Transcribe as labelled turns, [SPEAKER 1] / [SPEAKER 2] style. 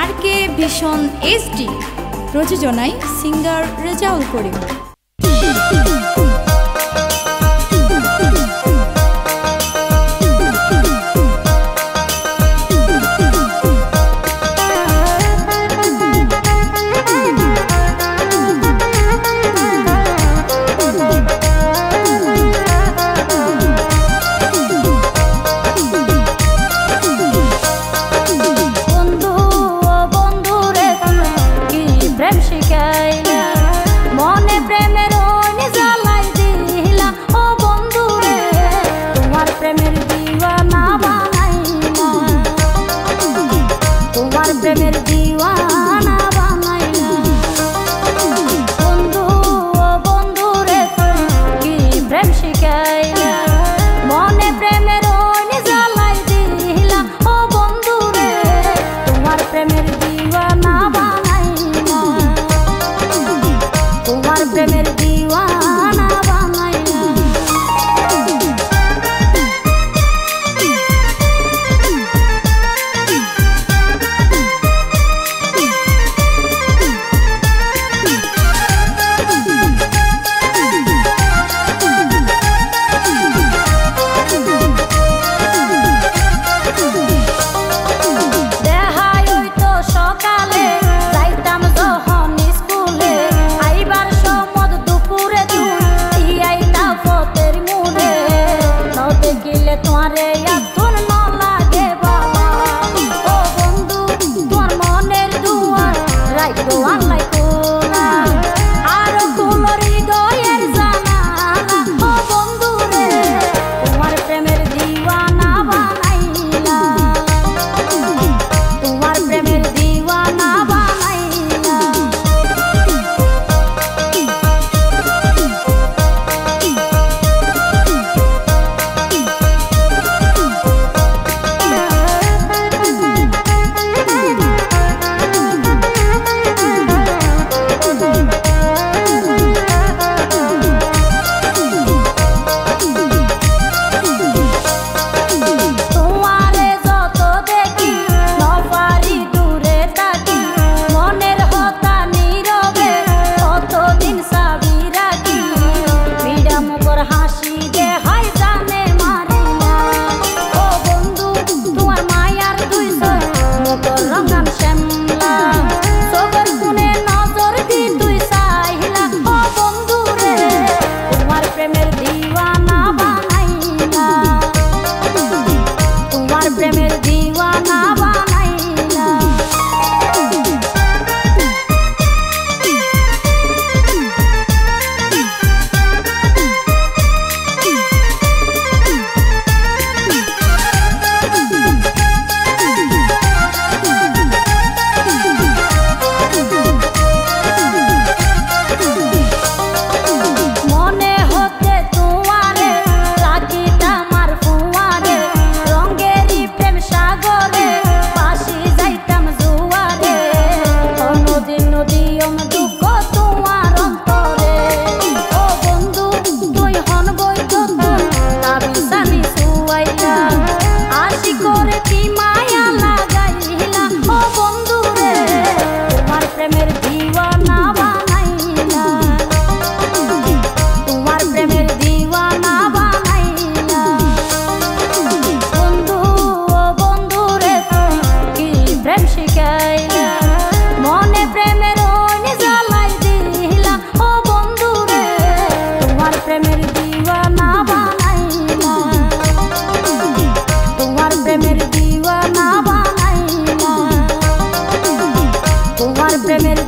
[SPEAKER 1] RK vision HD প্রযোজনায় singer Rezaul Karim.
[SPEAKER 2] প্রেমের দিওয়ানা বানাইলা বন্ধু ও বন্ধু রে কি প্রেম শিখাইলা মনে প্রেমের ওনি জ্বালাই দিলা ও বন্ধু রে তোমার প্রেমের দিওয়ানা বানাইলা তোমার প্রেমের দিওয়ানা বানাইলা প্রেমের দিওয়ানা বানাইলা মনে হতে তোমারে রাখিতা মার ফুয়ারে রঙেরি প্রেম সাগরে পাশি যাইতাম জুয়ারে নদী নদী দুঃখ তোমার অন্তরে ও বন্ধু তুই হন বই তো দাবি সানি সুয়াইলা আশি করে কি মায়া লাগাইলা ও বন্ধু রে তোমার প্রেমের দিওয়ানা বানাইলা তোমার প্রেমের দিওয়ানা বানাইলা বন্ধু ও বন্ধু রে কি প্রেম শিখাইলা মনে প্রেমের ওনি জ্বালাই দিলা ও বন্ধু রে তোমার প্রেমের দিওয়ানা বানাইলা তোমার প্রেমের দিওয়ানা বানাইলা তোমার প্রেমের